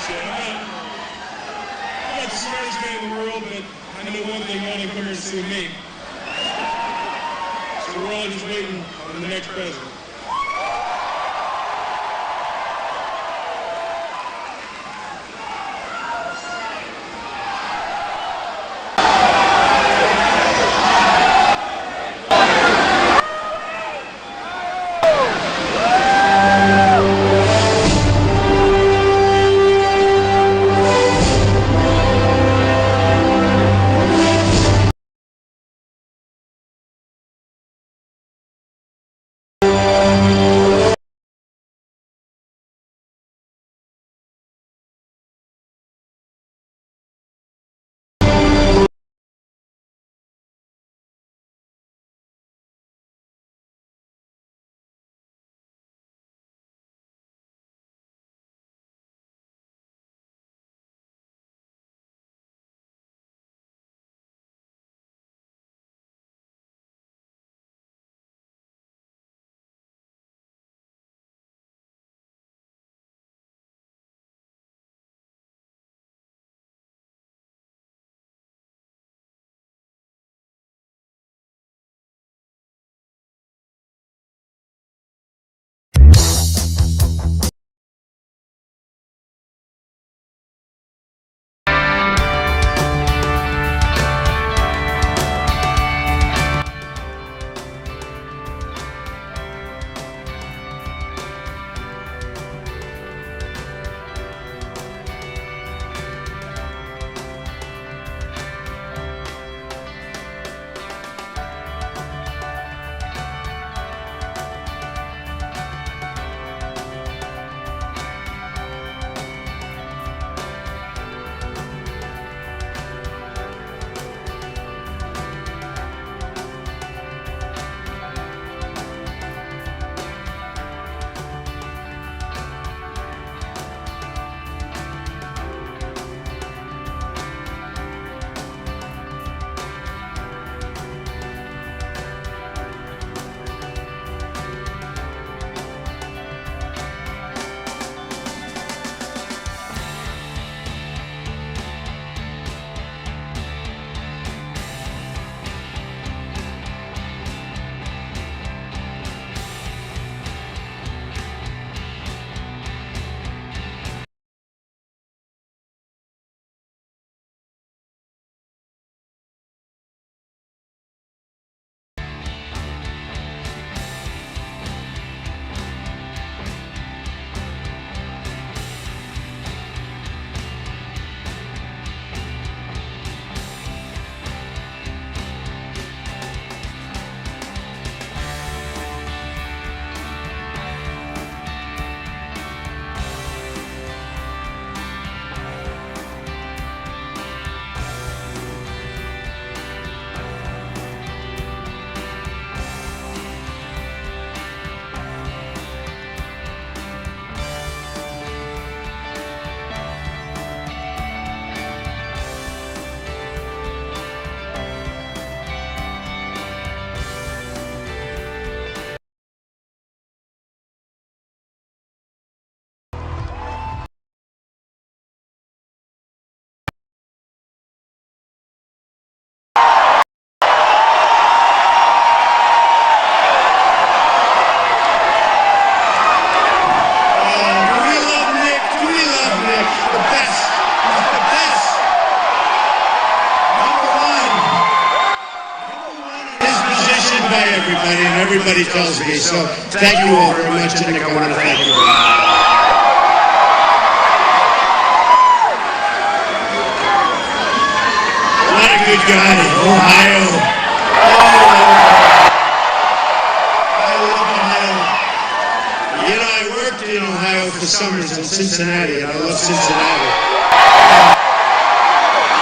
say. I'm not the smartest man in the world, but I know one thing: no one come here to see me. So we're all just waiting on the next president. Everybody tells me, so thank you all very much, and Nick, I want to thank you. What a good guy, Ohio. I love Ohio. You know, I worked in Ohio for summers in Cincinnati, and I love Cincinnati.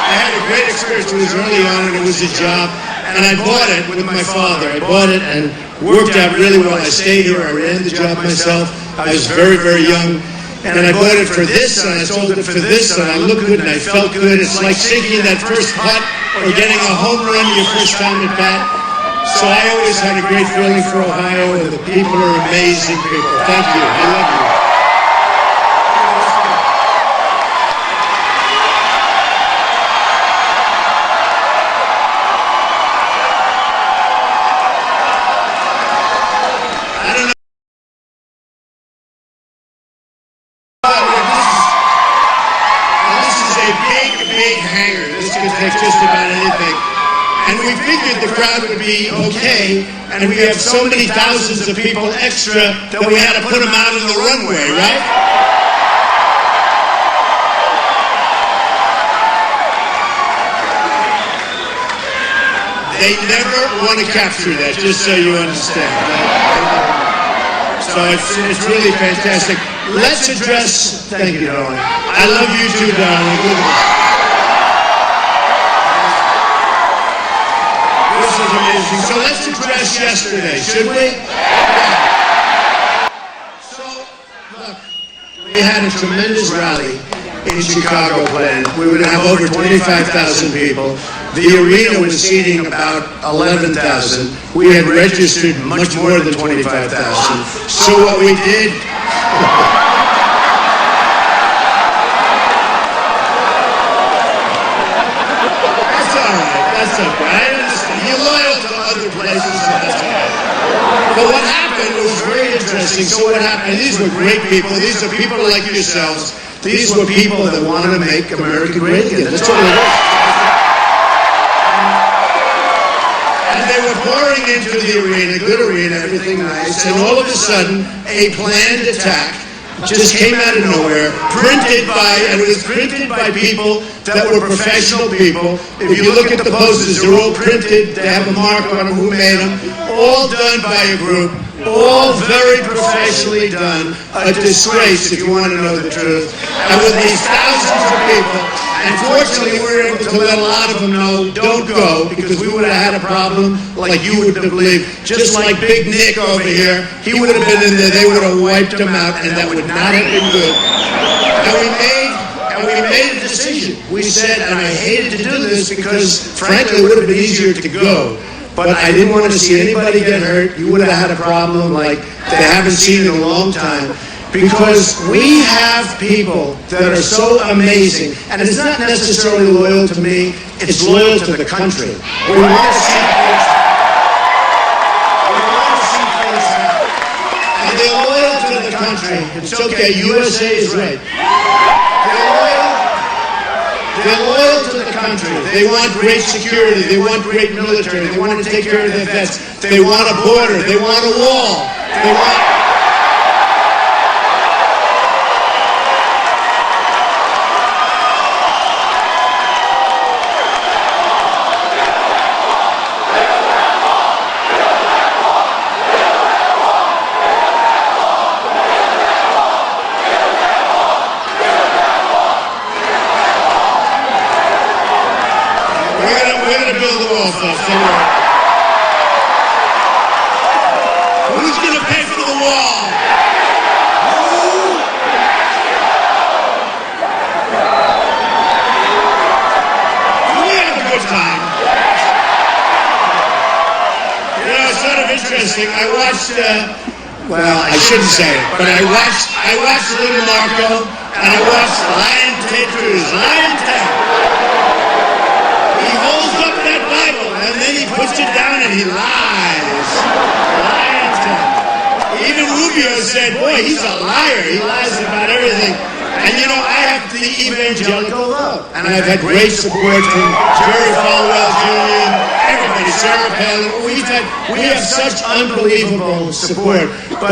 I had a great experience. It was early on, and it was a job. And I bought it with my father. I bought it and worked out really well. I stayed here. I ran the job myself. I was very, very young. And I bought it for this, and I sold it for this, and I looked good, and I felt good. It's like sinking that first putt or getting a home run your first time at bat. So I always had a great feeling for Ohio, and the people are amazing people. Thank you. I love you. hangar. This could take just about anything. And we figured the crowd would be okay, and we have so many thousands of people extra that we had to put them out on the runway, right? They never want to capture that, just so you understand. So it's really fantastic. Let's address, thank you, darling. I love you too, darling. Look at this. This is amazing. So let's address yesterday, should we? So, look, we had a tremendous rally in Chicago planned. We would have over 25,000 people. The arena was seating about 11,000. We had registered much more than 25,000. So what we did... That's all right. That's okay. I understand. You're loyal to other places, so that's all right. But what happened was very interesting. So what happened, these were great people. These are people like yourselves. These were people that want to make America great again. That's what it is. And they were pouring into the arena, good arena, everything nice, and all of a sudden, a planned attack just came out of nowhere, and it was printed by people that were professional people. If you look at the posters, they're all printed, they have a mark on them, who made them, all done by a group, all very professionally done, a disgrace if you want to know the truth. And with these thousands of people, and fortunately we were able to let a lot of them know, don't go, because we would have had a problem like you would have believed. Just like Big Nick over here, he would have been in there, they would have wiped him out, and that would not have been good. And we made a decision. We said, and I hated to do this because frankly it would have been easier to go. But I didn't want to see anybody get hurt. You would have had a problem like they haven't seen in a long time. Because we have people that are so amazing. And it's not necessarily loyal to me, it's loyal to the country. We want to see things happen. And they're loyal to the country. It's okay, USA is right. They're loyal to the country. They want great security. They want great military. They want to take care of their vets. They want a border. They want a wall. They want... Who's going to pay for the wall? We have a good time. You know, it's sort of interesting. I watched, well, I shouldn't say it, but I watched Little Marco, and I watched Lion Ted Cruz. Lion Ted. He holds up that Bible, and then he puts it down and he lies. Lion Ted. Even Rubio said, boy, he's a liar. He lies about everything. And you know, I have the evangelical love. And I've had great support from Jerry Falwell Jr., everybody, Sarah Palin. We have such unbelievable support. But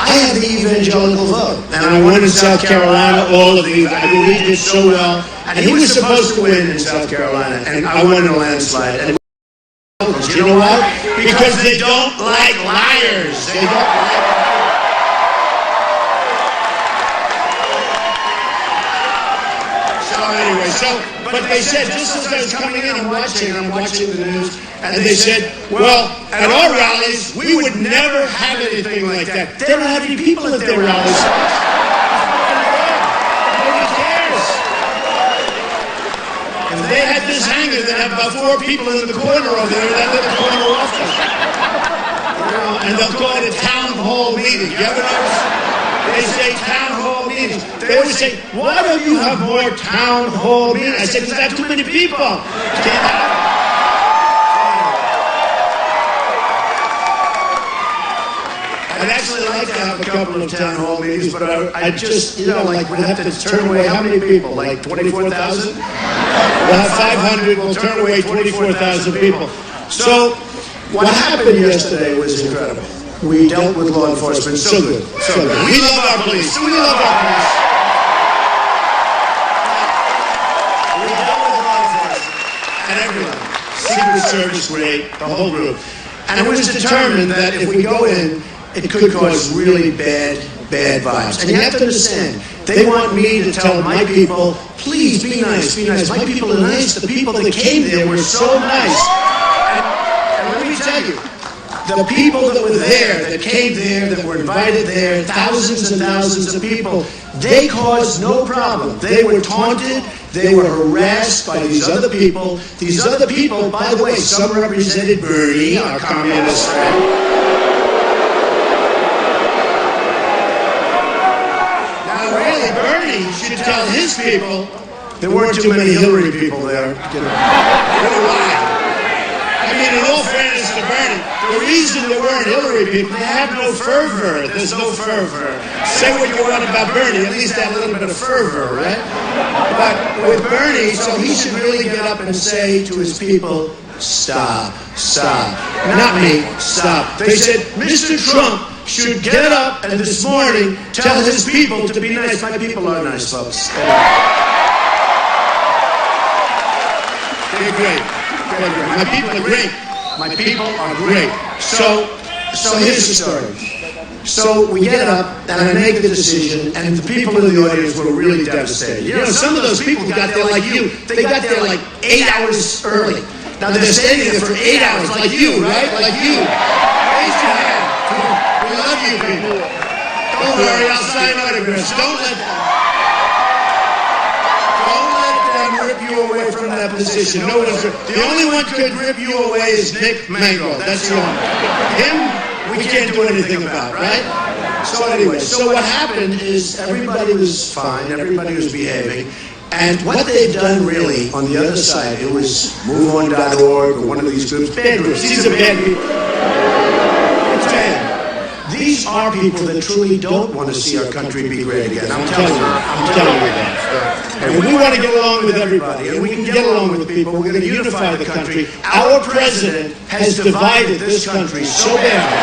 I have the evangelical vote. And I won in South Carolina, all of these. I mean, we did so well. And he was supposed to win in South Carolina. And I won in a landslide. And you know why? Because they don't like liars. They don't like... But they said, just as I was coming in, I'm watching the news, and they said, well, at our rallies, we would never have anything like that. They don't have any people at their rallies. Nobody cares. If they had this hangar that had about 4 people in the corner over there, that little corner office. And they'll call it a town hall meeting. You ever notice? They say town hall meetings. They always say, why don't you have more town hall meetings? I said, because I have too many people. Can't have it. I'd actually like to have a couple of town hall meetings, but I just, you know, like, would have to turn away how many people? Like 24,000? We'll have 500. We'll turn away 24,000 people. So what happened yesterday was incredible. We dealt with law enforcement so good, so good. We love our police. We love our police. We dealt with law enforcement and everyone. Secret Service, great, the whole group. And it was determined that if we go in, it could cause really bad vibes. And you have to understand, they want me to tell my people, please be nice, be nice. My people are nice. The people that came there were so nice. And let me tell you, the people that were there, that came there, that were invited there, thousands and thousands of people, they caused no problem. They were taunted, they were harassed by these other people. These other people, by the way, some represented Bernie, our communist friend. Now really, Bernie should tell his people there weren't too many Hillary people there. You know why? I mean, in all fairness to Bernie, the reason there weren't Hillary people, they have no fervor. There's no fervor. Say what you want about Bernie, at least have a little bit of fervor, right? But with Bernie, so he should really get up and say to his people, stop, stop. Not me, stop. They said, Mr. Trump should get up and this morning tell his people to be nice. My people are nice, folks. They're great. My people are great. My people are great. So here's the story. So we get up and I make the decision, and the people in the audience were really devastated. You know, some of those people got there like you. They got there like 8 hours early. Now they're standing there for 8 hours, like you, right? Like you. Raise your hand. We love you, people. Don't worry, I'll sign autographs. Don't let them rip you away from that position. No one's the only one who could rip you away is Nick Mango. That's the only one. Him, we can't do anything about, right? So anyway, so what happened is everybody was fine, everybody was behaving, and what they've done really on the other side, it was MoveOn.org or one of these groups, bad groups. These are bad people. It's bad. These are people that truly don't want to see our country be great again. I'm telling you that. And we want to get along with everybody, and we can get along with people. We're going to unify the country. Our president has divided this country so badly.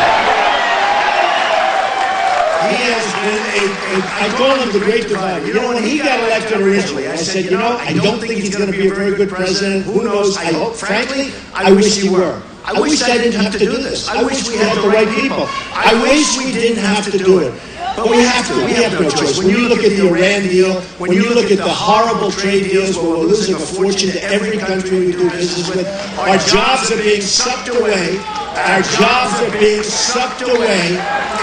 He has been I call him the great divider. You know, when he got elected originally, I said, you know, I don't think he's going to be a very good president. Who knows? I hope, frankly, I wish he were. I wish I didn't have to do this. I wish we had the right people. I wish we didn't have to do it. But we have to. We have no choice. When you look at the Iran deal, when you look at the horrible trade deals where we're losing a fortune to every country we do business with, our jobs are being sucked away. Our jobs are being sucked away.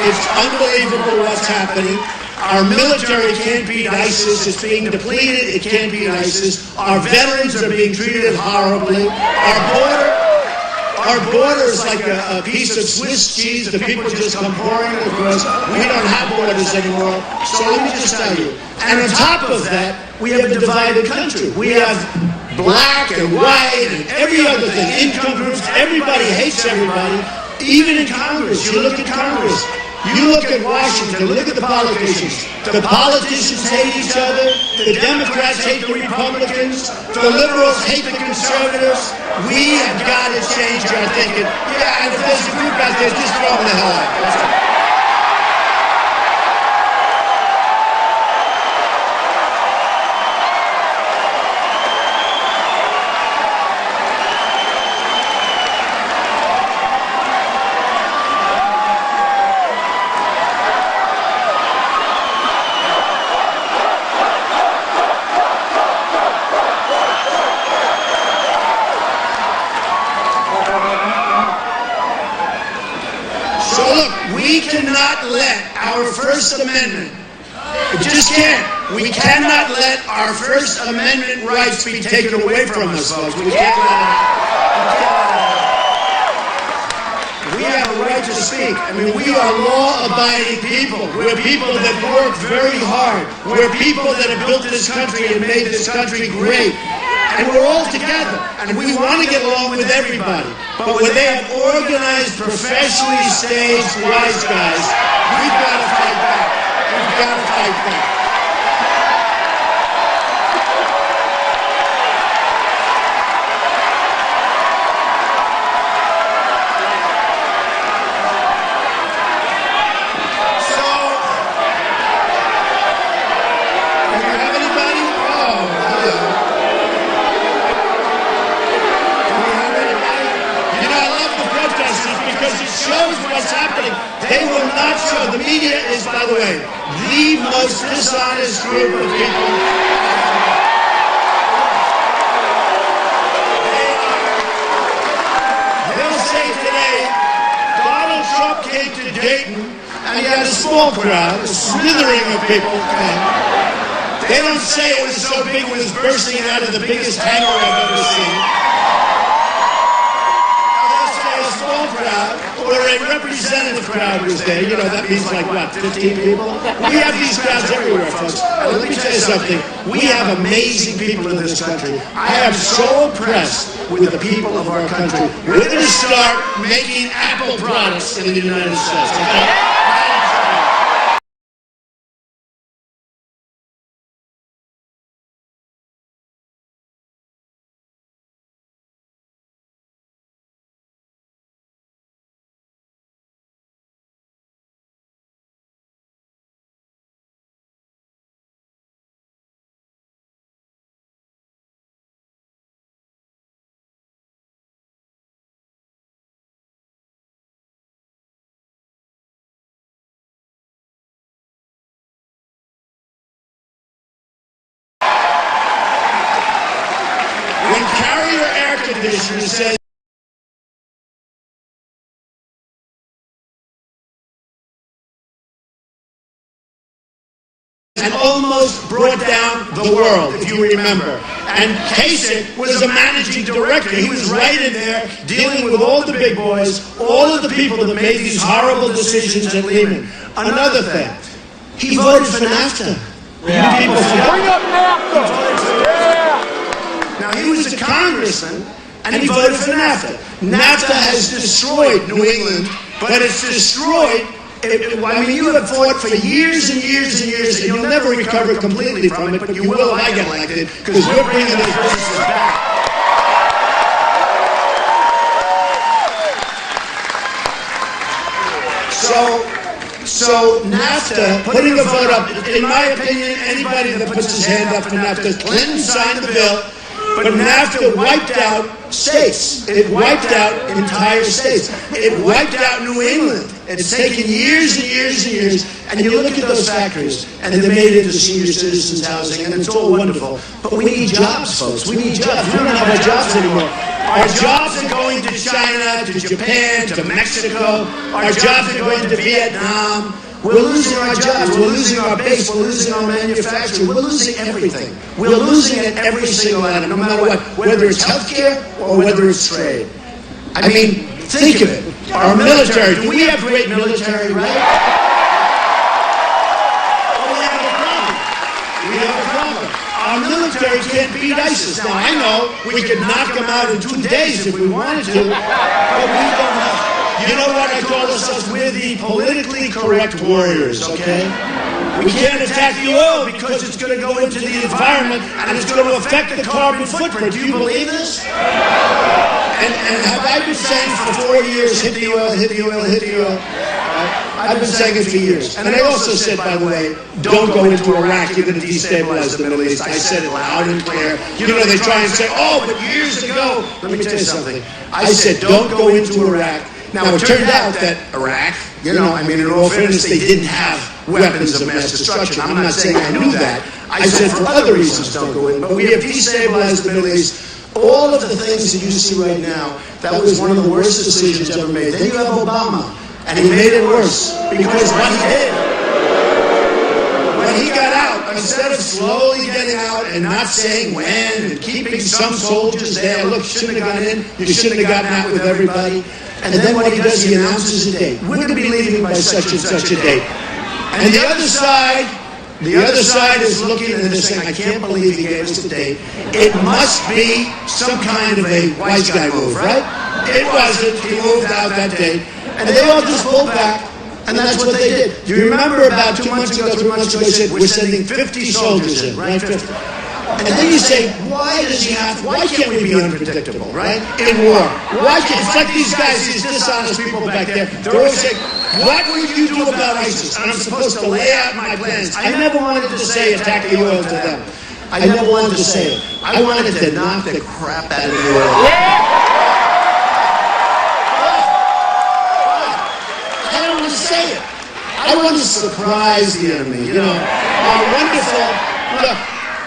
It's unbelievable what's happening. Our military can't beat ISIS. It's being depleted. It can't beat ISIS. Our veterans are being treated horribly. Our border is like a piece of Swiss cheese that people just come pouring across. We don't have borders anymore. So let me just tell you. And on top of that, we have a divided country. We have black and white and every other thing. Income groups. Everybody hates everybody. Even in Congress. You look at Congress. You look at Washington, look at the politicians. The politicians hate each other. The Democrats hate the Republicans. The liberals hate the conservatives. We have got to change our thinking. Yeah, and if there's a group out there, just throw them the hell out. That's all. We cannot let our First Amendment, we just can't. We cannot let our First Amendment rights be taken away from us, folks. We can't let it happen. We have a right to speak. I mean, we are law-abiding people. We're people that work very hard. We're people that have built this country and made this country great. And we're all together, and we want to get along with everybody. But when they have organized, professionally staged wise guys, we've got to fight back. We've got to fight back. shows what's happening. They will not show. The media is, by the way, the most dishonest group of people. They'll say today, Donald Trump came to Dayton and he had a small crowd, a slithering of people. They don't say it was so big it was bursting out of the biggest hangar I've ever seen. They'll say a small crowd or a representative crowd was there. You know, that means like what, 15 people? We have these crowds everywhere, folks. And let me tell you something. We have amazing people in this country. I am so impressed with the people of our country. We're going to start making Apple products in the United States. Okay? When Carrier Air Conditioner says and almost brought down the world, if you remember. And Kasich was a managing director. He was right in there dealing with all the big boys, all of the people that made these horrible decisions at Lehman. Another thing, he voted for NAFTA. Yeah. You people Bring up NAFTA! Yeah! Now, he was a congressman, and he voted for NAFTA. NAFTA has destroyed New England, but it's destroyed. I mean, you have fought for years and years and years, and you'll never recover completely from it, but you will if I get elected, because we're bringing those businesses back. So NAFTA, putting a vote up, in my opinion, anybody that puts his hand up for NAFTA, Clinton signed the bill, but NAFTA wiped out states. It wiped out entire states. It wiped out New England. It's taken years and years and years, and you look at those factories, and they're made into senior citizens housing, and it's all wonderful. But we need jobs, folks. We need jobs. We don't have our jobs anymore. Our jobs are going to China, to Japan, to Mexico. Our jobs are going to Vietnam. We're losing our jobs. We're losing our base. We're losing our manufacturing. We're losing everything. We're losing it every single item, no matter what, whether it's healthcare or whether it's trade. I mean, think of it. Our military. Do we have great military, right? Oh, we have a problem. We have a problem. Our military can't beat ISIS. Now, I know we could knock them out in 2 days if we wanted to, but we don't have. You know what I call ourselves? We're the politically correct warriors, okay? We can't attack the oil because it's going to go into the environment and it's going to affect the carbon footprint. Do you believe this? And have I been saying for 4 years, hit the oil, hit the oil, hit the oil? I've been saying it for years. And I also said, by the way, don't go into Iraq. You're going to destabilize the Middle East. I said it loud and clear. You know, they try and say, oh, but years ago. Let me tell you something. I said, don't go into Iraq. Now, it turned out that Iraq, you know, I mean, in all fairness, they didn't have weapons of mass destruction. I'm not saying I knew that. I said for other reasons don't go in. But we have destabilized the Middle East. All of the things that you see right now, that was one of the worst decisions ever made. Then you have Obama, and he made it worse because what he did, when he got out, instead of slowly getting out and not saying when and keeping some soldiers there, look, you shouldn't have gone in, you shouldn't have gotten out with everybody. And then what he does, he announces a date. We're going to be leaving by such and such a date. And the other side is looking and they're saying, I can't believe he gave us the date. It must be some kind of a wise guy move, right? It wasn't. He moved out that date. And they all just pulled back. And that's what they did. You remember about 2 months ago, 3 months ago, they said, we're sending 50 soldiers in, right? 50. And then you say, why can't we be unpredictable, right? In war. It's like these guys, these dishonest people back there, they're always saying, what will you do about ISIS? And I'm supposed to lay out my plans. I never wanted to say attack the oil to them. I never wanted to say it. I wanted to knock the crap out of the oil. say it. I want to surprise the enemy, you know. Our wonderful, look,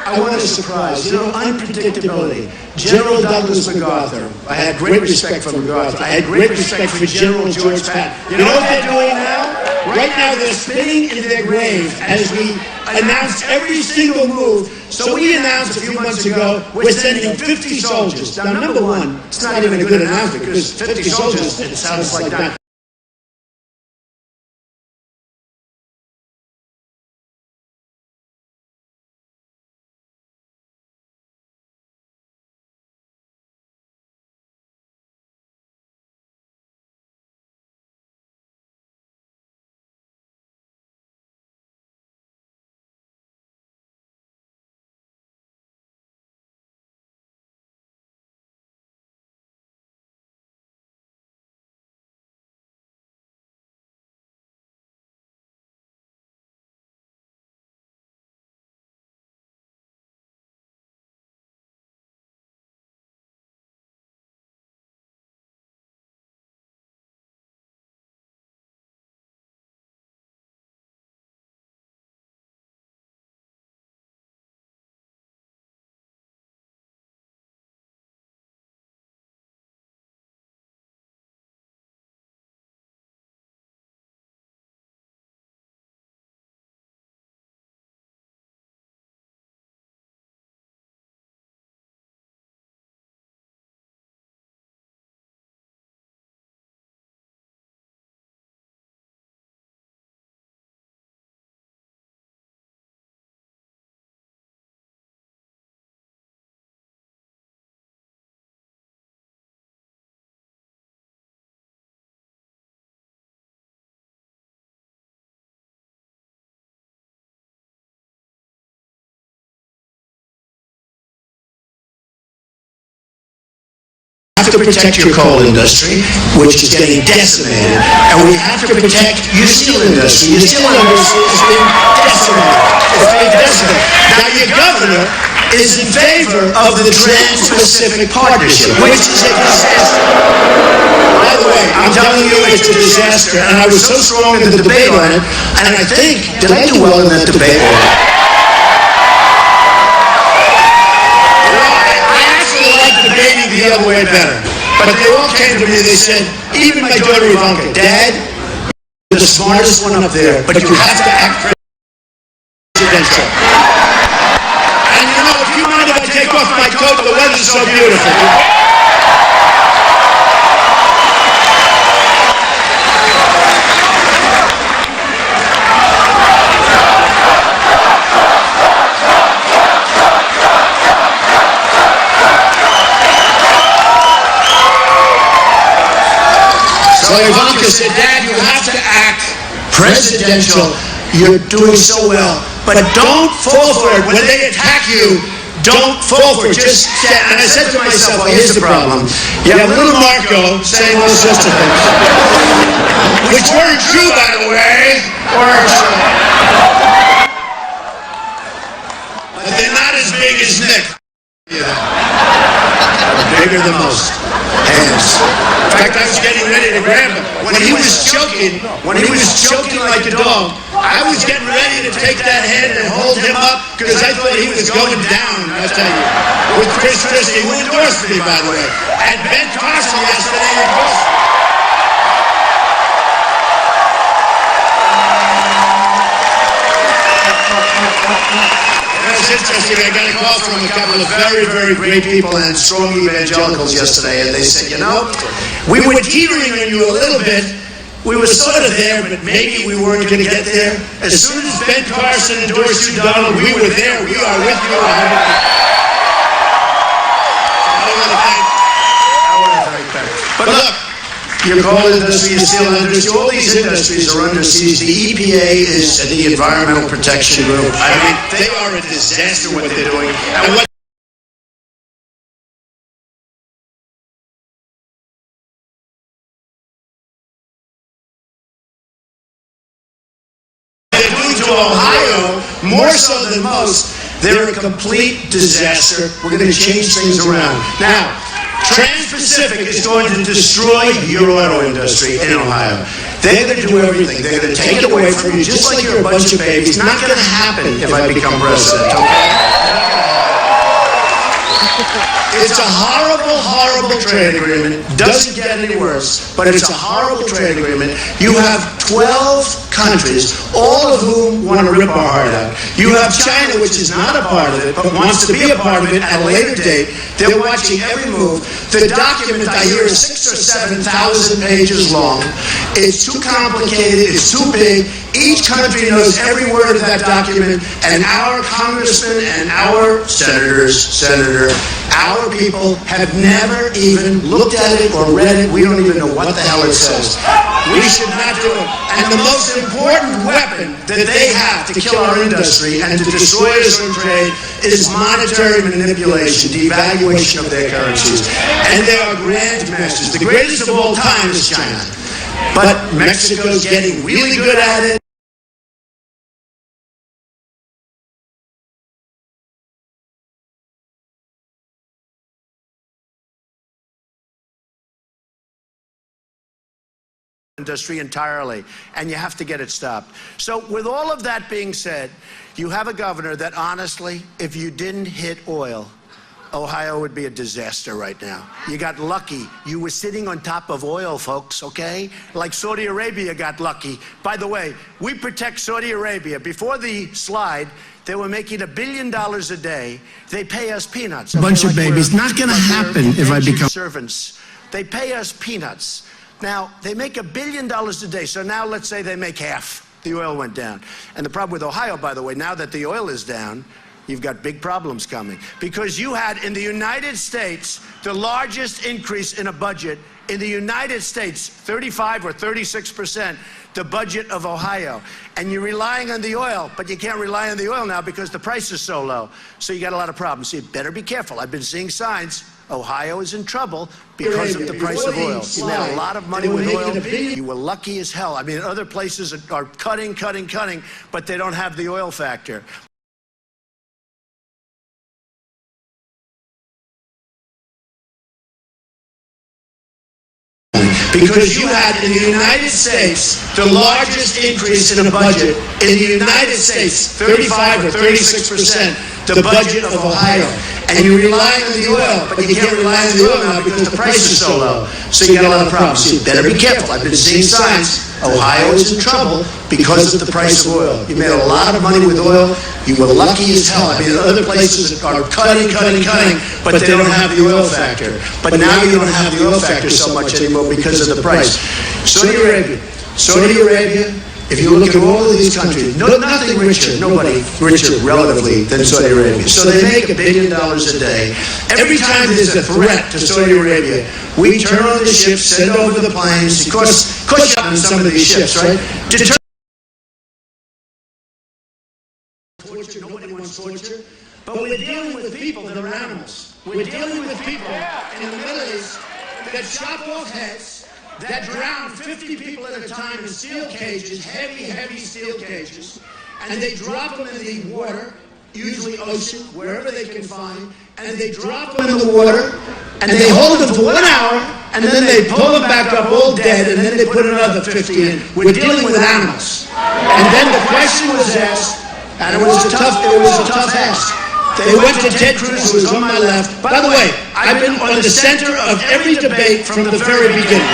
I want to surprise, you know, unpredictability. General Douglas MacArthur, I had great respect for MacArthur. I had great respect for General George Patton. You know what they're doing now? Right now they're spinning in their grave as we announce every single move. So we announced a few months ago, we're sending 50 soldiers. Now, number one, it's not even a good announcement because 50 soldiers, it sounds like that. To protect your coal industry, which is getting decimated, and we have to protect your steel industry. Your steel industry is being decimated. It's being decimated. Now, your governor is in favor of the Trans-Pacific Partnership, which is a disaster. By the way, I'm telling you, it's a disaster, and I was so strong in the debate on it, and I think, did I do well in that debate? Debating the other way better. But they all came to me, they said, even my daughter Ivanka, Dad, you're the smartest one up there, but you have to act presidential. And you know, if you mind if I take off my coat, the weather's so beautiful. So Ivanka said, Dad, you have to act presidential. You're doing so well. But don't fall for it. When they attack you, don't fall for it. Just stand. And I said to myself, well, here's the problem. You have little Marco saying all sorts of things. Which weren't true, by the way. But they're not as big as Nick. Bigger than most. Hands. In fact, I was getting ready to grab him. When he was choking like a dog, I was getting ready to take that head and hold him up because I thought he was going down, I'll tell you. With Chris Christie, who endorsed me, by the way. And Ben Carson yesterday endorsed me. It's interesting, I got a call from a couple of very, very great people and strong evangelicals yesterday, and they said, you know, we were teetering on you a little bit. We were sort of there, but maybe we weren't going to get there. As soon as Ben Carson endorsed you, Donald, we were there. We are with you. I want to thank them. But look, your coal industry, your steel industry, all these industries are under siege. The EPA is the Environmental Protection Group. I mean, they are a disaster what they're doing. And what they're doing to Ohio, more so than most, they're a complete disaster. We're going to change things around. Now, Trans-Pacific is going to destroy your auto industry in Ohio. They're going to do everything. They're going to take it away from you just like you're a bunch of babies. Not going to happen if I become president, okay? It's a horrible, horrible trade agreement. Doesn't get any worse, but it's a horrible trade agreement. You have 12 countries, all of whom want to rip our heart out. You have China, which is not a part of it, but wants to be a part of it at a later date. They're watching every move. The document, I hear, is 6,000 or 7,000 pages long. It's too complicated. It's too big. Each country knows every word of that document, and our congressmen and our senator, our people have never even looked at it or read it. We don't even know what the hell it says. We should not do it. And the most important weapon that they have to kill our industry and to destroy us in trade is monetary manipulation, devaluation of their currencies. And they are grandmasters. The greatest of all time is China. But Mexico's getting really good at it. Industry entirely, and you have to get it stopped. So with all of that being said, you have a governor that honestly, if you didn't hit oil, Ohio would be a disaster right now. You got lucky. You were sitting on top of oil, folks, okay? Like Saudi Arabia got lucky. By the way, we protect Saudi Arabia. Before the slide, they were making $1 billion a day. They pay us peanuts. Okay? Bunch of babies. Not going to happen if I become servants. They pay us peanuts. Now, they make $1 billion a day, so now let's say they make half. The oil went down. And the problem with Ohio, by the way, now that the oil is down, you've got big problems coming. Because you had, in the United States, the largest increase in a budget in the United States, 35 or 36%, the budget of Ohio. And you're relying on the oil, but you can't rely on the oil now because the price is so low. So you got a lot of problems. So you better be careful. I've been seeing signs. Ohio is in trouble because of the price of oil. You made a lot of money with oil. You were lucky as hell. I mean, other places are cutting, but they don't have the oil factor. Because you had, in the United States, the largest increase in a budget in the United States, 35 or 36%, the budget of Ohio. And you rely on the oil, but you can't rely on the oil now because the price is so low. So you got a lot of problems. So you better be careful. I've been seeing signs. Ohio is in trouble because of the price of oil. You made a lot of money with oil. You were lucky as hell. I mean, other places are cutting, but they don't have the oil factor. But now you don't have the oil factor so much anymore because of the price. Saudi Arabia, if you look at all of these countries, nothing richer, nobody richer relatively than Saudi Arabia. So they make $1 billion a day. Every time there's a threat to Saudi Arabia, we turn on the ships, send over the planes, of course on some of these ships, right? Torture, nobody wants torture, but we're dealing with people that are animals. We're dealing with people in the Middle East that chop off heads, that drown 50 people at a time in steel cages, heavy steel cages, and they drop them in the water, usually ocean, wherever they can find, and they drop them in the water, and they hold them for 1 hour, and then they pull them back up all dead, and then they put another 50 in. We're dealing with animals. And then the question was asked, and it was a tough ask. They went to Ted Cruz, who was on my left. By the way, I've been on the center of every debate from the very beginning.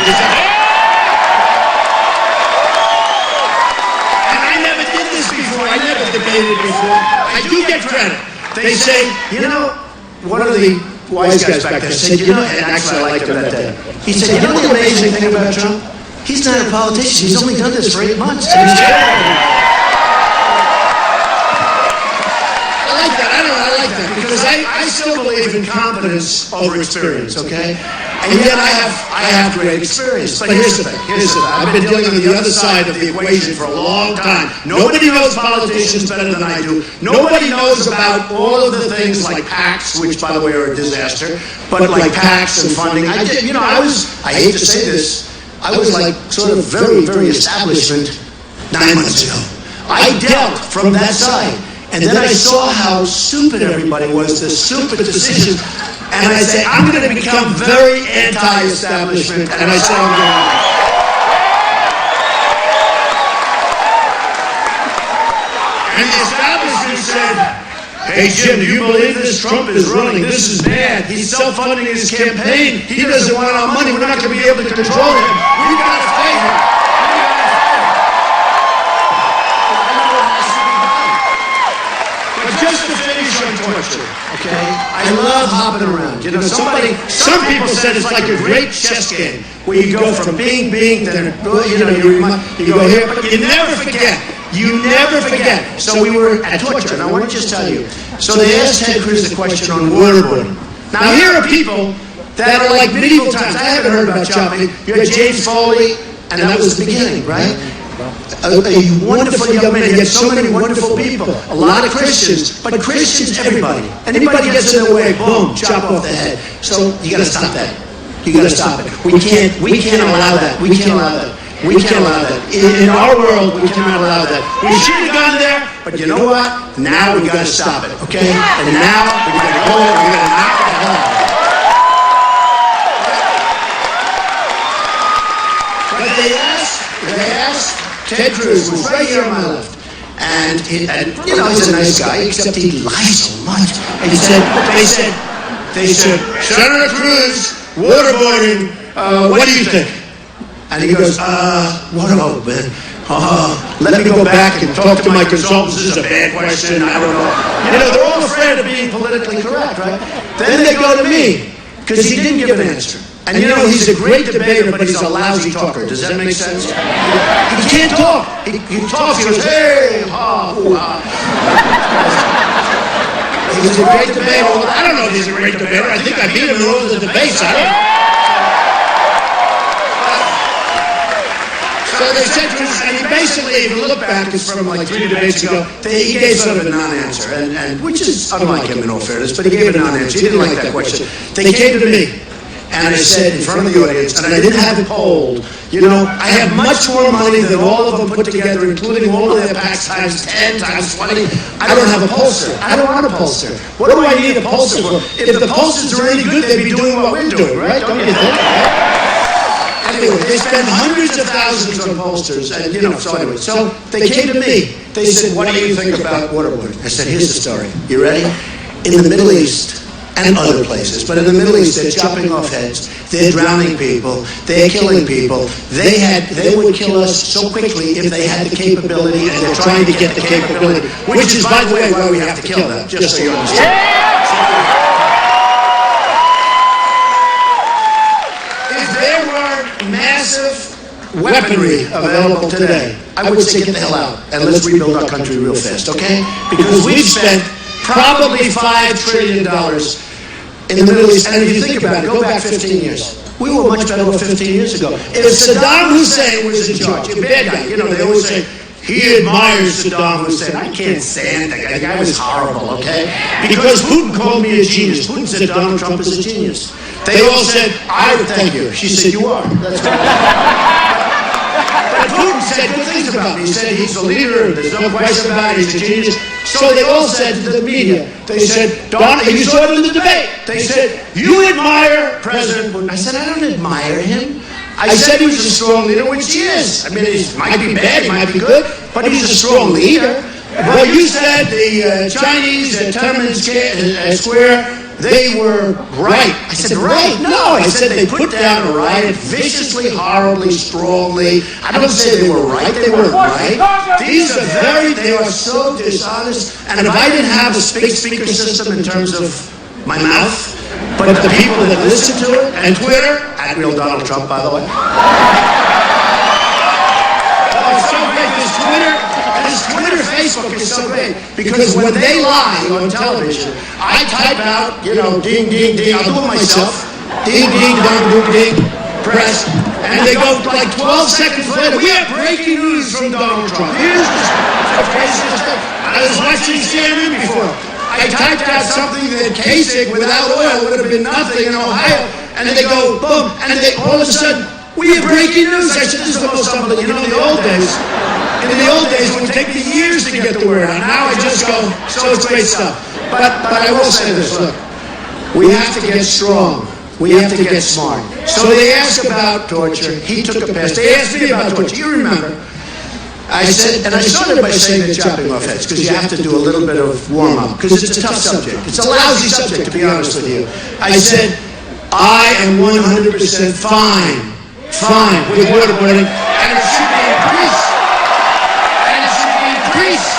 And I never did this before. I never debated before. I do get credit. They say, you know, one of the wise guys back there said, you know, and actually I liked him that day. He said, you know the amazing thing about Trump? He's not a politician. He's only done this for 8 months. And he's because I still believe in competence over experience, okay? And yet I have great experience. But here's the thing. I've been dealing on the other side of the equation for a long time. Nobody knows politicians better than I do. Nobody knows about all of the things like PACs, which, by the way, are a disaster, but like PACs and funding. I hate to say this, I was like sort of very establishment 9 months ago. I dealt from that side. And then I saw how stupid everybody was, the stupid decisions. and I say, I'm going to become very anti-establishment, and I say I'm going to. And the establishment said, hey, Jim, do you believe this? Trump is running. This is bad. He's self-funding his campaign. He doesn't want our money. We're not going to be able to control him. We've got to pay him. But just to finish on torture, okay? I love hopping around. You know, some people said it's like a great chess game where you go from bing, then, you go here, but you never forget. You never forget. So we were at torture, and I want to just tell you. So they asked Ted Cruz the question on waterboarding. Now here are people that are like medieval times. I haven't heard about chopping. You had James Foley, and that was the beginning, right? A wonderful young man. He had so many wonderful people. A lot of Christians, but Christians, everybody. Anybody gets in the way, boom, chop off the head. So you got to stop that. You got to stop it. We can't allow that. We can't allow that. We can't allow that. In our world, we cannot allow that. We should have gone there, but you know what? Now we got to stop it, okay? And now we got to go and we got to knock the hell out of it. But they asked Ted Cruz, who's right here on my left, and you know, he's a nice guy, except he lies so much. And they said, Senator Cruz, waterboarding, what do you think? And he goes, what about, man? Let me go back and talk to my consultants. This is a bad question. I don't know. You know, they're all afraid of being politically correct, right? Then they go to me, because he didn't give an answer. And you know, he's a great debater, but he's a lousy talker. Does that make sense? He can't talk. He talks, he goes, hey, ha, hoo, ha. He's a great debater. Well, I don't know if he's a great debater. I think I beat him in all of the debates. I don't know. So they said to us, and he basically, if you look back, it's from like 3 debates ago, he gave sort of a non-answer, and which is unlike him in all fairness, but he gave a non-answer. He didn't like that question. They came to me, and I said in front of the audience, and I didn't have it polled, you know, I have much more money than all of them put together, including all of their PACs times 10, times 20. I don't have a pollster. I don't want a pollster. What do I need a pollster for? If the pollsters are any good, they'd be doing what we're doing, right? Don't you think? Anyway, they spend hundreds of thousands on pollsters, and you know, so anyway, so they came to me. They said, what do you think about waterboarding? I said, here's the story. You ready? In the Middle East and other places, but in the Middle East, they're chopping off heads, they're drowning people, they're killing people. They would kill us so quickly if they had the capability, and they're trying to get the capability, which is, by the way, why we have to kill them, just so you understand. Massive weaponry available today, I would say get the hell out and let's rebuild our country real fast, okay? Because we've spent probably $5 trillion in the Middle East, and if you think about it, go back 15 years. We were much better off 15 years ago. If Saddam Hussein was in charge, a bad guy, you know, they always say, he admires Saddam Hussein. I can't stand that guy. The guy was horrible, okay? Because Putin called me a genius. Putin said Donald Trump is a genius. They all said, I would thank you. She said, you are. That's right. But Putin said good things about me. He said he's a leader. There's no question about it. He's a genius. So they all said to the media, they said, Don, and you saw it in the debate. They said, you admire President Putin. I said, I don't admire him. I said he was a strong leader, which he is. I mean, he might be bad, he might be good, but he's a strong leader. Well, you said the Chinese at Tiananmen Square, they were right. I said, right? No, I said they put down a riot viciously, horribly, strongly. I don't say they were right, they weren't right. These are they are so dishonest. And if I didn't have a speaker system in terms of my mouth, but the people that listen to it, and Twitter, at real Donald Trump, by the way. Oh, it's so great, this Twitter, Facebook is so great, because when they lie on television, I type out, you know, ding, ding, ding, I'll do it myself, ding, ding, dong, ding, ding, press, and they go like 12 seconds later, we have breaking news from Donald Trump. Here's the craziest stuff. I was watching CNN before. I typed out something that Kasich without oil would have been nothing in Ohio, and they go, boom, and they all of a sudden, we have breaking news. I said, this is the most unbelievable. You know, in the old days, it would take me years to get the word out. Now I just go, so it's great stuff. But I will say this, look, We have to get strong. We have to get smart. So they asked about torture. He took a pass. They asked me about torture. You remember. I said, and I started by saying that chopping off heads, because you have to do a little bit of warm-up, because it's a tough subject. It's a lousy subject, to be honest with you. I said, I am 100% fine with waterboarding, and it should be increased. And it should be increased.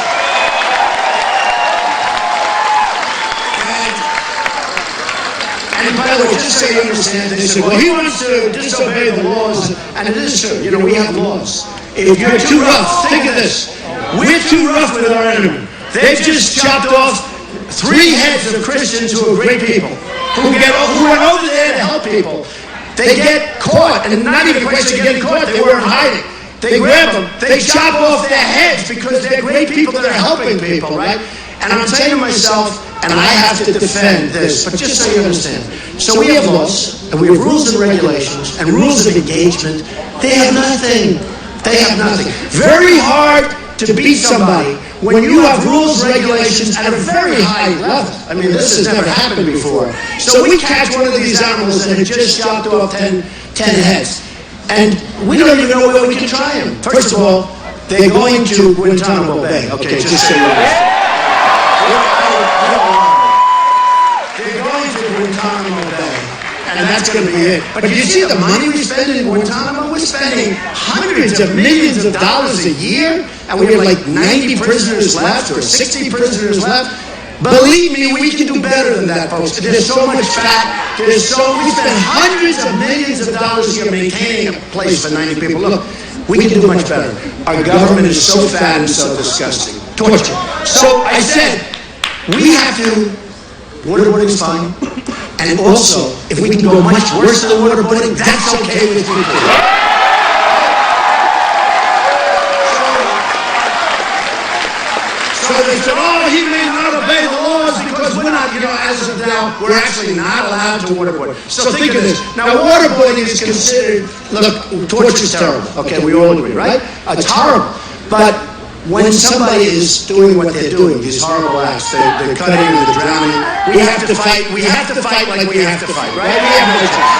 And by the way, just so you understand, they said, well, he wants to disobey the laws, and it is true. You know, we have laws. If you're too rough, think of this. We're too rough with our enemy. They've just chopped off 3 heads of Christians who are great people, who went over there to help people. They get caught, and not even a question of getting caught, they weren't hiding. They grab them, they chop off their heads because they're great people that are helping people, right? And I'm saying to myself, and I have to defend this, but just so you understand. So we have laws, and we have rules and regulations, and rules of engagement. They have nothing. They have nothing. Very hard to beat somebody when you have rules, regulations at a very high level. I mean, this has never happened before. So we catch one of these animals that had just chopped off 10 heads. And we don't even know where we can try them. First of all, they're going to Guantanamo Bay. Okay, just so you know. They're going to Guantanamo Bay. And that's going to be it. But you see the money we spend in Guantanamo? We're spending hundreds of millions of dollars a year, and we have like 90 prisoners left or 60 prisoners left. Believe me, we can do better than that, folks. There's so much fat. We spend hundreds of millions of dollars a year maintaining a place for 90 people. Look, we can do much better. Our government is so fat and so disgusting. Torture. So I said, we have to, waterboarding's fine. And also, if we can go much worse than waterboarding, that's okay with me. So they said, oh, he may not obey the laws because we're not, as of now, we're actually not allowed to waterboard. So think of this. Now, waterboarding is considered, look, torture's terrible. Okay, we all agree, right? It's horrible. But when somebody is doing what they're doing, these horrible acts, they're cutting, they're drowning, we have to fight like we have to fight, right? We have no choice.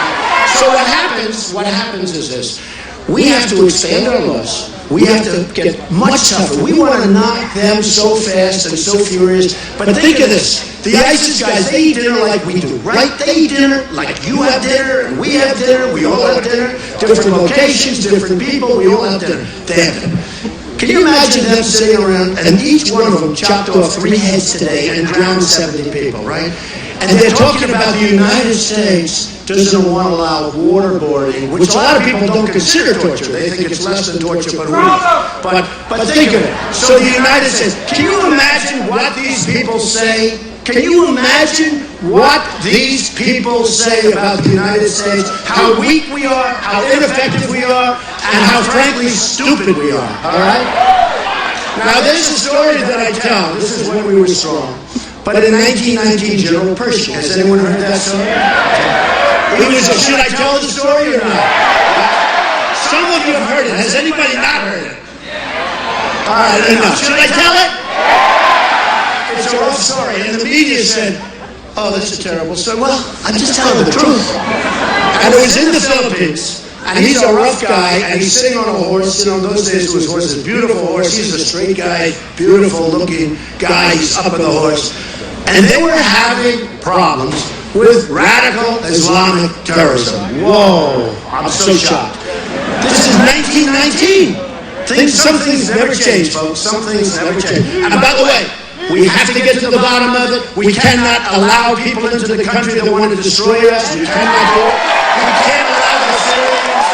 So what happens is this. We have to expand our laws. We have to get much tougher. We want to knock them so fast and so furious. But think of this. The ISIS guys, they eat dinner like we do, right? They eat dinner like you have dinner, and we have dinner, we all have dinner. Different locations, different people, we all have dinner. They have dinner. Can you imagine them sitting around, and each one of them chopped off 3 heads today and drowned 70 people, right? And they're talking about the United States doesn't want to allow waterboarding, which a lot of people don't consider torture. They think it's less than torture, but think of it. So the United States, can you imagine what these people say? Can you imagine what these people say about the United States? How weak we are, how ineffective we are, and how frankly stupid we are, all right? Now there's a story that I tell. This is when we were strong. But in 1919, General Pershing, has anyone heard that story? Should I tell the story or not? Some of you have heard it. Has anybody not heard it? All right, enough. Should I tell it? It's a rough story. And the media said, oh, this is terrible. So, well, I'm just telling the truth. And it was in the Philippines. And he's a rough guy, and he's sitting on a horse. In those days, it was horses. Beautiful horse. He's a straight guy, beautiful-looking guy. He's up on the horse. And they were having problems with radical Islamic terrorism. Whoa, I'm so shocked. This is 1919. Some things never change, folks. Some things never change. And by the way, we have to get to the bottom of it. We cannot allow people into the country that want to destroy us. We cannot do it. We can't allow the Syrians.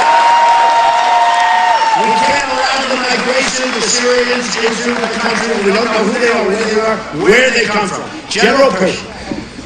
We can't allow the migration of the Syrians into the country. We don't know who they are, where they come from. General Pershing.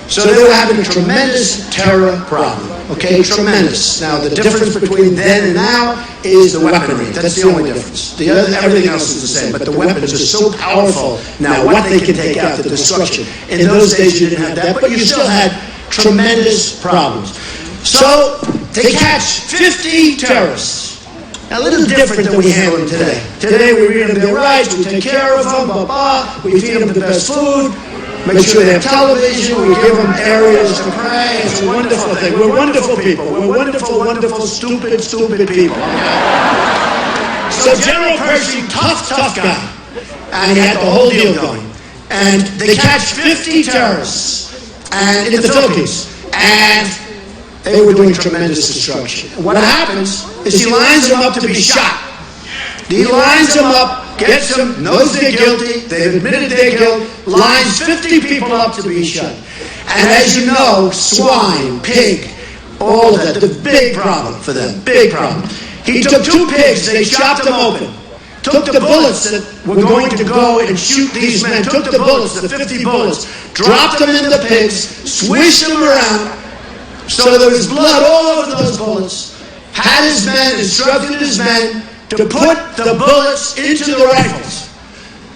So they were having a tremendous terror problem, okay, tremendous. Now, the difference between then and now is the weaponry. That's the only difference. Everything else is the same, but the weapons are so powerful now, what they can take out, the destruction. In those days, you didn't have that, but you still had tremendous problems. So they catch 50 terrorists. Now, a little different than we handle them today. Today, we read them their rights, we take care of them, we feed them the best food. make sure they have television, we give them areas to pray. It's a wonderful thing. We're wonderful people. We're wonderful, wonderful, stupid, stupid people. So General Pershing, tough guy, and he had the whole deal going. And they catch 50 terrorists and in the Philippines, and they were doing tremendous destruction. What happens is he lines them up to be shot. He lines them up, gets them, knows they're guilty, they've admitted their guilt, lines 50 people up to be shot. And as you know, swine, pig, all of that, the big problem for them, big problem. He took 2 pigs, they chopped them open, took the bullets that were going to go and shoot these men, took the bullets, the 50 bullets, dropped them in the pigs, swished them around, so there was blood all over those bullets, had his men, instructed his men to put the bullets into the rifles.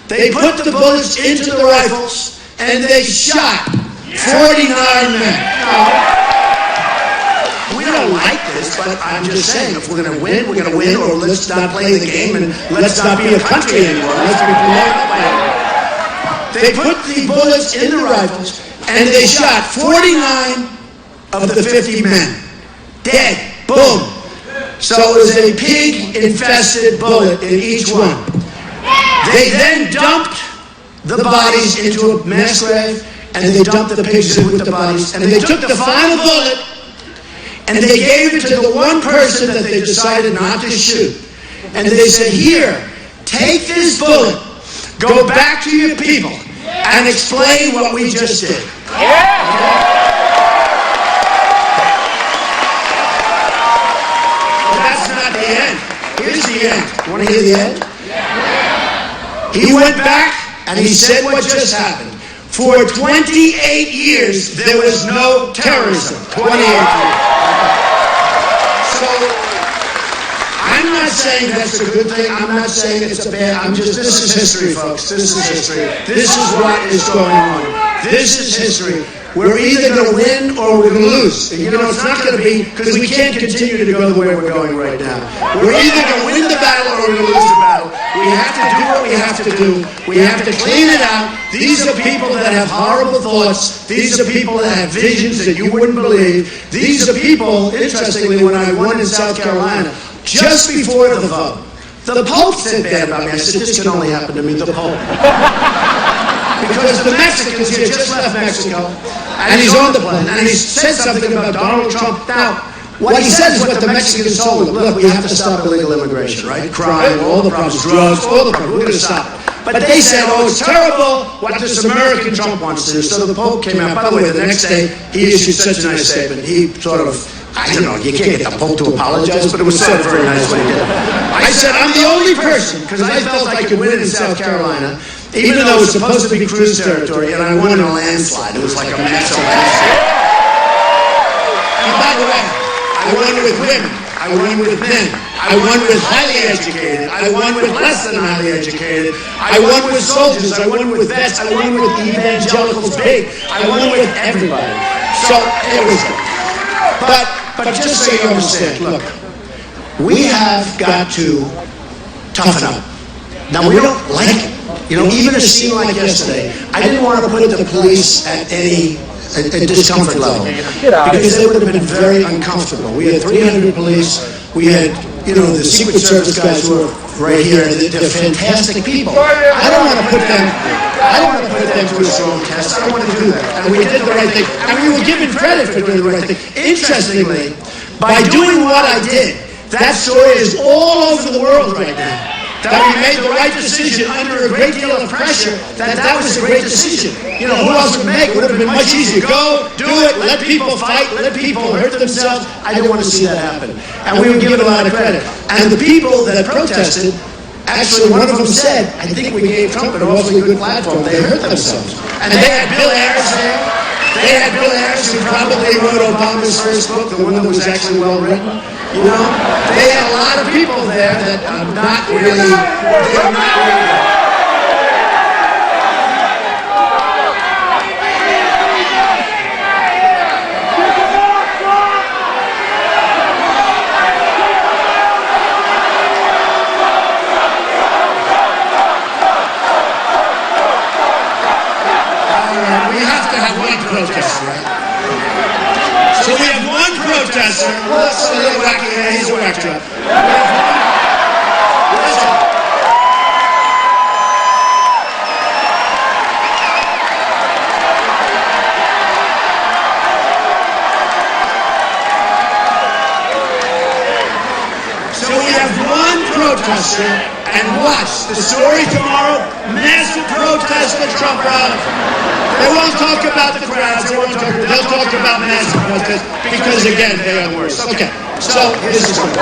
They put the bullets into the rifles, and they shot 49 men. Now, we don't like this, but I'm just saying, if we're going to win, or let's not play the game, and let's not be a country anymore. Let's be blown up by it. They put the bullets in the rifles, and they shot 49 of the 50 men. Dead. Boom. So it was a pig-infested bullet in each one. They then dumped the bodies into a mass grave, and they dumped the pigs in with the bodies, and they took the final bullet, and they gave it to the one person that they decided not to shoot. And they said, here, take this bullet, go back to your people, and explain what we just did. Here's the end. You want to hear the end? He went back and he said what just happened. For 28 years, there was no terrorism. 28 years. So, I'm not saying that's a good thing. I'm not saying it's a bad. This is history, folks. This is history. This is what is going on. This is history. We're either going to win or we're going to lose. And, it's not going to be, because we can't continue to go the way we're going right now. We're either going to win the battle or we're going to lose the battle. We have to do what we have to do. We have to clean it out. These are people that have horrible thoughts. These are people that have visions that you wouldn't believe. These are people, interestingly, when I won in South Carolina, just before the vote, the Pope said bad about me. I said, this can only happen to me, the Pope. Because the Mexicans here just left Mexico, and he's on the plane, and he said something about Donald Trump. Now, what he said is what the Mexicans told him. Look, we have to stop illegal immigration, right? Crime, all the problems, drugs, all the problems. We're going to stop it. But they said, oh, it's terrible what this American Trump wants to do. So the Pope came out. By the way, the next day, he issued such a nice statement. He sort of, I don't know, you can't get the Pope to apologize, but it was sort of a very nice way to get it. I said, I'm the only person, because I felt I could win in South Carolina, even though it was supposed to be cruise territory, and I won in a landslide. It was like a massive landslide. And by the way, I won with women. I won with men. I won with highly educated. I won with less than highly educated. I won with soldiers. I won with vets. I won with evangelicals big. I won with everybody. So it was good. But just so you understand, look, we have got to toughen up. Now, we don't like it. Even a scene like yesterday, I didn't want to put the police at any discomfort level because they would have been very uncomfortable. We had 300 police. We had, the Secret Service guys who are right here. They're fantastic people. I don't want to put them through a strong test. I don't want to do that. And we did the right thing. And we were given credit for doing the right thing. Interestingly, by doing what I did, that story is all over the world right now. That we made the right decision under a great deal of pressure, that was a great decision. Who else would make it? Would have been much easier. Go, do it, let people fight, let people hurt themselves. I didn't want to see that happen. And we were given a lot of credit. And the people that protested, actually one of them said, I think we gave Trump an awfully good platform. They hurt themselves. And they had Bill Harris there. They had Bill Harris, who probably wrote Obama's first book, the one that was actually well written. They had a lot of people there that are not really, they're not really. So we have one protester. Looks a little wacky. He's a whack job. Listen. So we have one protester, and watch the story tomorrow. Massive protest at Trump rally. They won't talk about the crowds. They'll talk about massive protests because, again, they are the worst. Okay, so this is what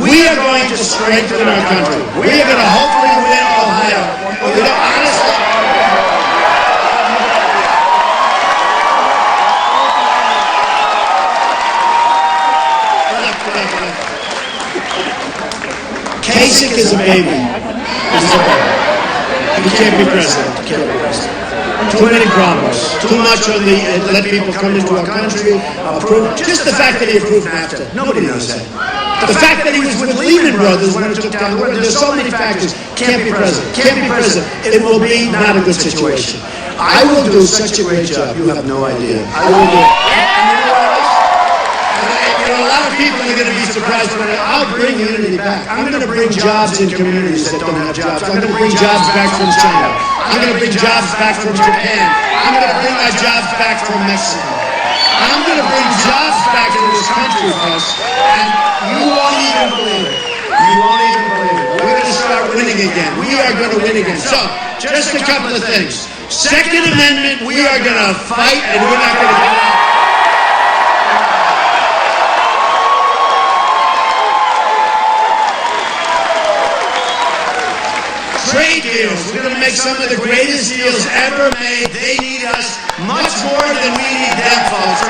we are going to strengthen our country. We are going to hopefully win Ohio. You know, honestly. Kasich is a baby. He's a baby. He can't be president. He can't be president. Too many problems. Too much on the let people come into our country. Approve. Just the fact that he approved NAFTA. Nobody knows that. The fact that he was with Lehman Brothers when it took down the world. There's so many factors. Can't be president. Can't be president. It will be not a good situation. I will do such a great job. You have no idea. I will do it. A lot of people are going to be surprised when I'll bring unity back. I'm going to bring jobs in communities that don't have jobs. I'm going to bring jobs back from China. I'm going to bring jobs back from Japan. I'm going to bring my jobs back from Mexico. I'm going to bring jobs back to this country, folks. And you won't even believe it. You won't even believe it. We're going to start winning again. We are going to win again. So, just a couple of things. Second Amendment, we are going to fight and we're not going to get out. Trade deals. We're going to make some of the greatest deals ever made. They need us much more than we need them, folks.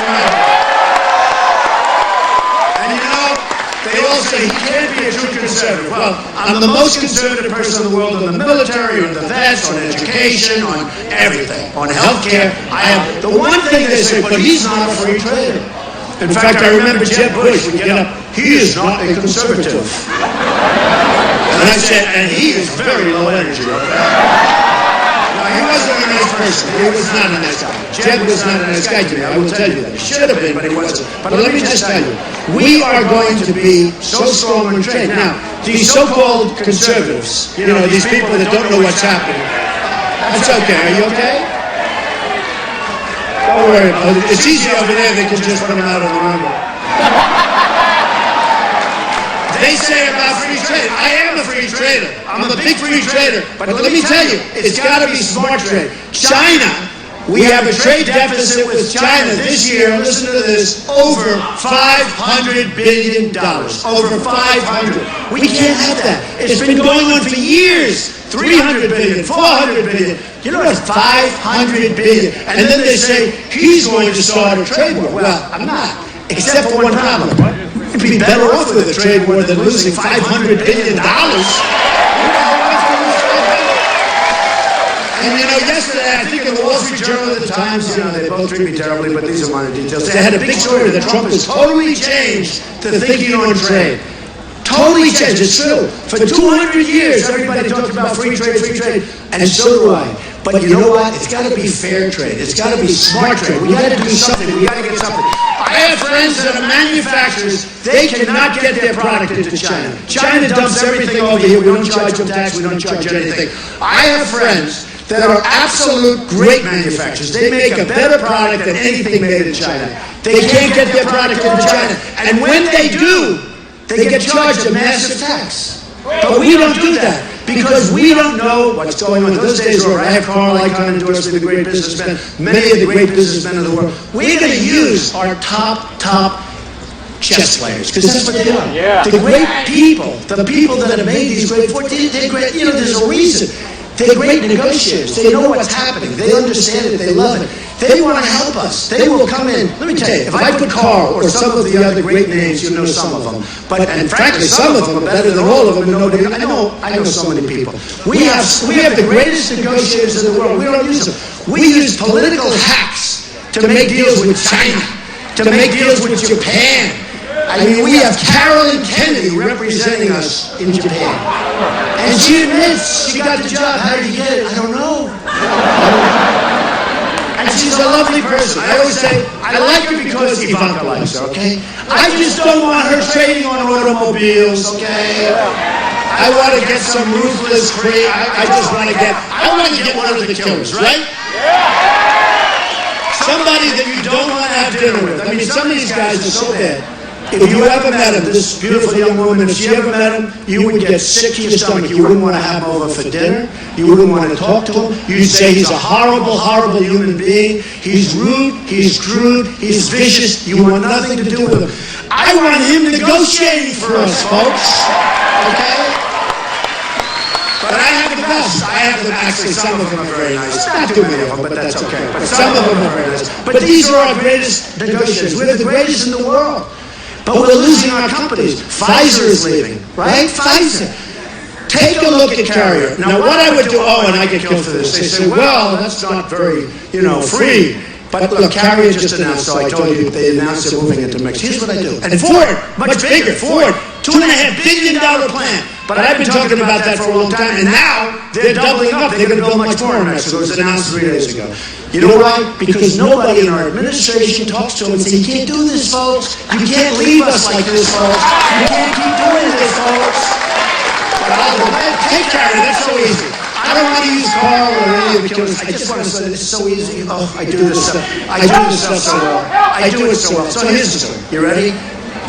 And you know, they all say he can't be a true conservative. Well, I'm the most conservative person in the world on the military, on the vets, on education, on everything, on healthcare. I am the one thing they say, but he's not a free trader. In fact, I remember Jeb Bush would get up. He is not a conservative. And I said, and he is very low energy. No, he wasn't a nice person. He was not a nice guy. Jeb was not a nice guy to me. I will tell you that. He should have been, but he wasn't. But let me just tell you, we are going to be so strong on trade. Now, these so-called conservatives, you know, these people that don't know what's happening, that's okay. Are you okay? Don't worry about it. It's easy over there. They can just put them out on the runway. They say about free trade. I am a free trader. I'm a big free trader. But let me tell you, it's got to be smart trade. China, we have a trade deficit with China this year, listen to this, over $500 billion. Over 500. We can't have that. It's been going on for years. 300 billion, 400 billion. You know that's 500 billion. And then they say, he's going to start a trade war. Well, I'm not. Except for one problem. You'd be better off with a trade war than losing $500 billion. And you know, yesterday, I think in the Wall Street Journal and the Times, you know, they both treat me terribly, but these are minor details. They had a big story that Trump has totally changed the thinking on trade. Totally changed. It's true. For 200 years, everybody talked about free trade, and so do I. But you know what? It's got to be fair trade. It's got to be smart trade. We got to do something. We got to get something. I have friends that are manufacturers. They cannot get their product into China. China dumps everything over here. We don't charge them tax. We don't charge anything. I have friends that are absolute great manufacturers. They make a better product than anything made in China. They can't get their product into China. And when they do, they get charged a massive tax. But we don't do that because we don't know what's going on. Those days were, I have Carl Icahn endorsing the great businessmen, many of the great businessmen of the world. We're going to use our top chess players, because that's what they are. Yeah. The great people, the people that have made these great fortunes, they're great, you know, there's a reason. They're great negotiators. They know what's happening. They understand it. They love it. They want to help us. They will come in. Let me tell you, if I put Carl or some of the other great names, you know some of them. And frankly, some of them are better than all of them. I know so many people. We have the greatest negotiators in the world. We don't use them. We use political hacks to make deals with China, to make deals with Japan. I mean, we have Carolyn Kennedy representing us in Japan. And she admits she got the job. How did you get it? I don't know. and she's a lovely person. I always say, I like her because Ivanka likes her, okay? I just don't want her trading on automobiles, okay? I want to get some ruthless free. I want to get one of the killers, right? Somebody that you don't want to have dinner with. I mean, some of these guys are so bad. If you ever met him, this beautiful young woman, if she ever met him, you would get sick to your stomach. You wouldn't want to have him over for dinner. You wouldn't want to talk to him. You'd say he's a horrible, horrible human being. He's rude, he's crude, he's vicious. You want nothing to do with him. I want him negotiating for us, folks. Okay? But I have the best. I have them, actually, some of them are very nice. Not too many of them, but that's okay. But some of them are very nice. But these are our greatest negotiators. We're the greatest in the world. But we're losing our companies. Pfizer is leaving, right? Pfizer. Take a look at Carrier. Now, what I would do, and I get killed for this. They say, well, that's not very, free. But look, Carrier just announced, so I told you, they announced they're moving into Mexico. Here's what I do. And Ford, much bigger. Ford, $2.5 billion plan. But I've been talking about that for a long time, and now they're doubling up. They're going to build much more in Mexico. It was announced 3 days ago. You know why? Because nobody in our administration talks to them and says, you can't do this, folks. You can't leave us like this, folks. You can't keep doing this, folks. But take Carrier. That's so easy. I don't want to use Carl or any of the killers. I just want to say it's so easy. Oh, I do this stuff. I do this stuff so well. I do it so well. So here's the story. You ready?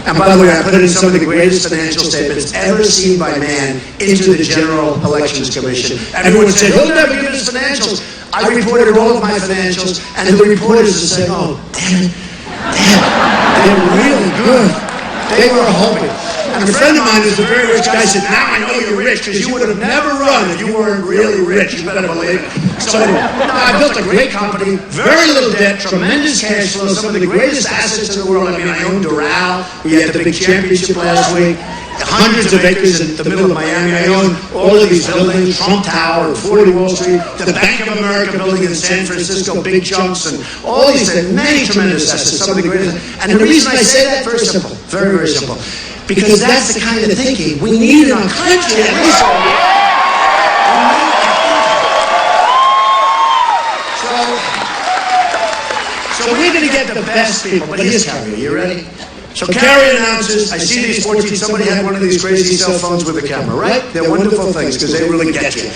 And by the way, I put in some of the greatest financial statements ever seen by man into the General Elections Commission. Everyone said, he'll never give us financials. I reported all of my financials, and the reporters are saying, oh, damn it, they're really good. They were hoping. And a friend of mine who's a very rich guy said, now I know you're rich, because you would have never run if you weren't really rich. You better believe it. So anyway, I built a great company, very little debt, tremendous cash flow, some of the greatest assets in the world. I mean, I owned Doral. We had the big championship last week. Hundreds of acres in the middle of Miami. I own all of these buildings, Trump Tower, 40 Wall Street, the Bank of America building in San Francisco, big chunks, and all these things, many tremendous assets, some of the greatest. And the reason I say that, very simple, very, very simple. Because that's the kind of thinking we need in our country, at least. So we're going to get the best people. But here's Carrier. You ready? So Carrier announces, I see these 14, somebody had one of these crazy cell phones with a camera, right? They're wonderful things because they really get you.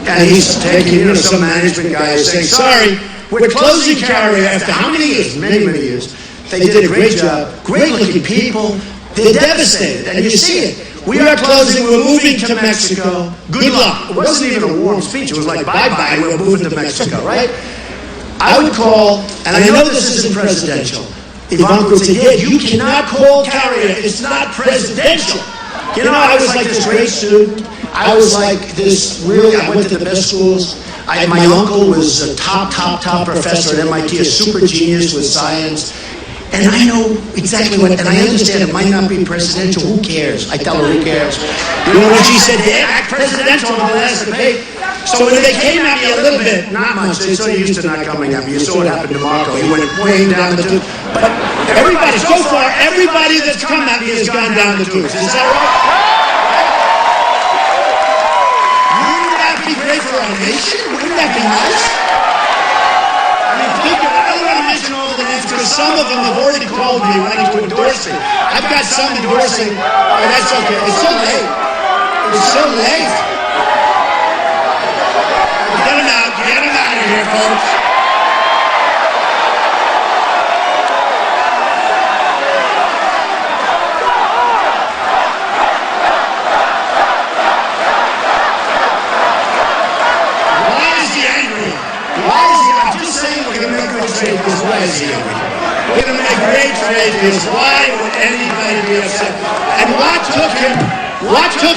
And he's taking, some management guy is saying, sorry, we're closing Carrier after how many years? Many, many years. They did a great job. Great looking people. They're devastated, and you see it. We are closing, we're moving to Mexico. Good luck. It wasn't even a warm speech. It was like, bye-bye, we're moving to Mexico, right? I would call, and I know this isn't presidential. Ivanka would say, yeah, you cannot call Carrier. It's not presidential. I was like this great student. I was like this, really, I went to the best schools. My uncle was a top professor at MIT, a super genius with science. And I know exactly what, and I understand it might not be presidential. Who cares? I tell her, who cares? You know when she said, yeah, act presidential in the last debate. So when they came at me a little bit, not much, they're so used to not coming at me. You saw what happened to Marco. He went way down the tubes. But everybody, so far, everybody that's come at me has gone down the tubes. Is that right? Wouldn't that be great for our nation? Wouldn't that be nice? I don't want to mention all of the names because some of them have already called me wanting to endorse me. I've got some endorsing, but that's okay. It's so late. It's so late. Get them out of here, folks. We're going to make great trade deals. Why would anybody be upset? And what took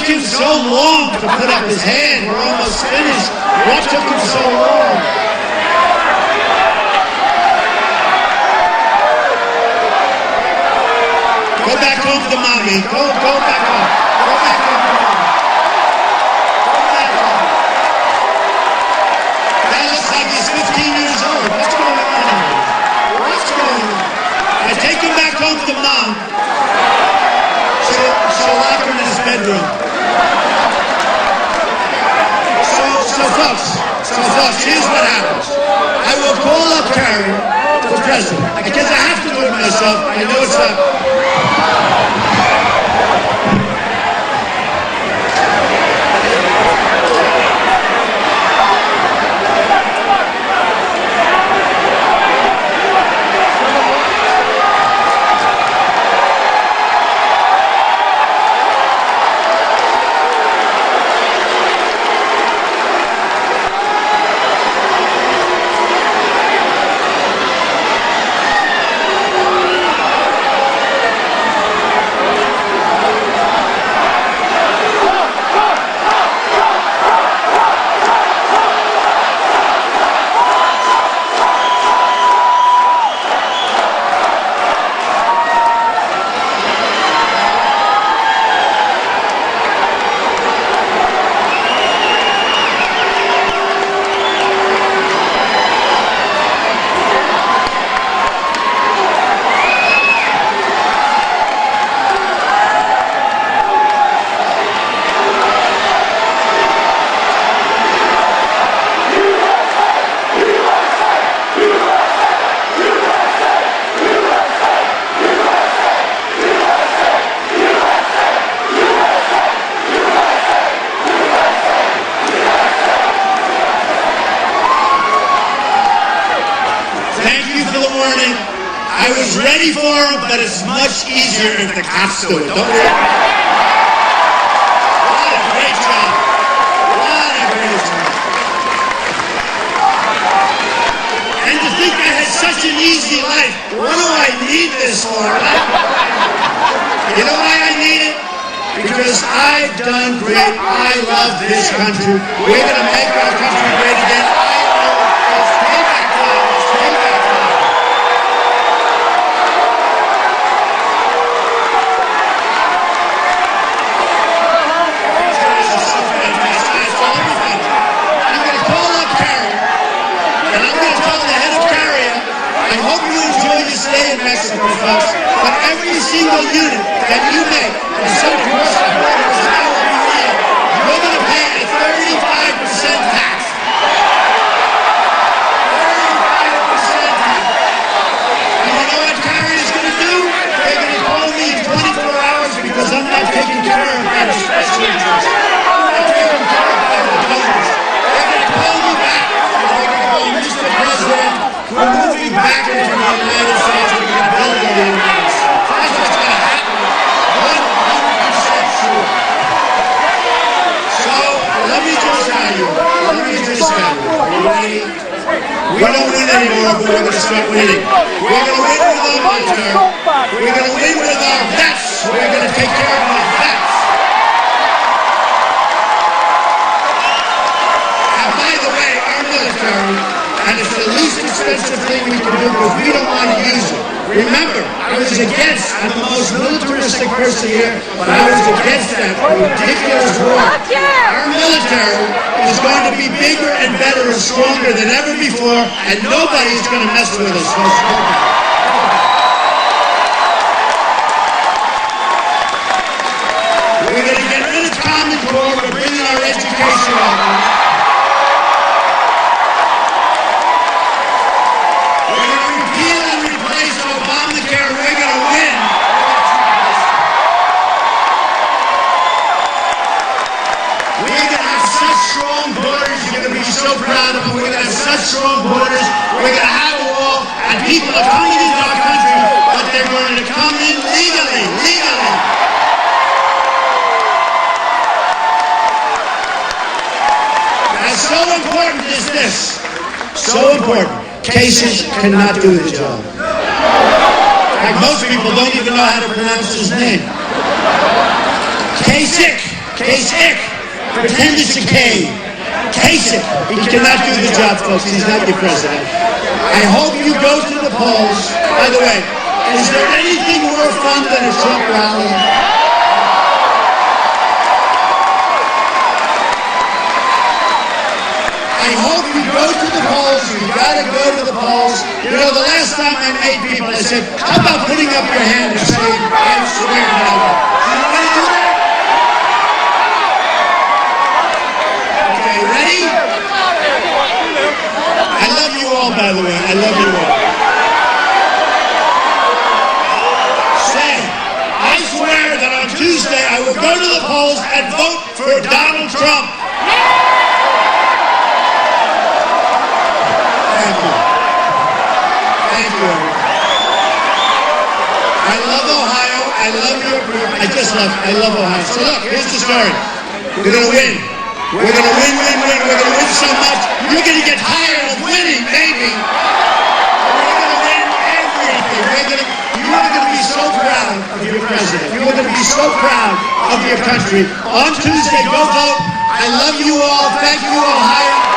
him so long to put up his hand? We're almost finished. What took him so long? Go back home to mommy. Go back home. Go back home to mommy. Go back home. That looks like he's 15 years old. What's going on? Take him back home to mom. She'll lock him in his bedroom. So folks, here's what happens. I will call up Kerry for president. I guess I have to do it myself. I know it's up. I was ready for him, but it's much easier if the cops do it. Don't we? What a great job. What a great job. And to think I had such an easy life. What do I need this for? You know why I need it? Because I've done great. I love this country. We're going to make our country great again. Mexico, folks, but every single unit that you make from some commercial borders is now what we need. You're going to pay a 35% tax. 35% tax. And you know what Karen is going to do? They're going to call me in 24 hours because I'm not taking care of that special interest. I'm not taking care of that donors. They're going to call me back. They're going to go, Mr. President, we're moving back into the United States. We don't win anymore, but we're going to start winning. We're going to win with our military. We're going to win with our vets. We're going to take care of our vets. And by the way, our military, and it's the least expensive thing we can do because we don't want to use it. Remember, I was against, I'm the most militaristic person here, but I was against that ridiculous war. Our military is going to be bigger and better and stronger than ever before, and nobody's going to mess with us. We're going to get rid of Common Core, we're bringing our education up. Strong borders, we're going to have a wall, and people are coming into our country, but they're going to come in legally. And so important is this, so important, Kasich cannot do the job. In fact, most people don't even know how to pronounce his name. Kasich, pretend it's a K. Kasich, he cannot do the job, folks. He's not your president. I hope you go to the polls. By the way, is there anything more fun than a Trump rally? I hope you go to the polls. You gotta go to the polls. You know, the last time I made people, I said, how about putting up your hand and saying, I swear to God. You know what I do? Ready? I love you all back. by the way. I love you all. Say, I swear that on Tuesday I will go to the polls and vote for Donald Trump. Thank you. Thank you, everyone. I love Ohio. I love your group. I love Ohio. So look, here's the story. We're going to win. We're going to win. We're going to win so much. You're going to get tired of winning, maybe. We're going to win everything. You are going to be so proud of your president. You are going to be so proud of your country. On Tuesday, go vote. I love you all. Thank you, Ohio.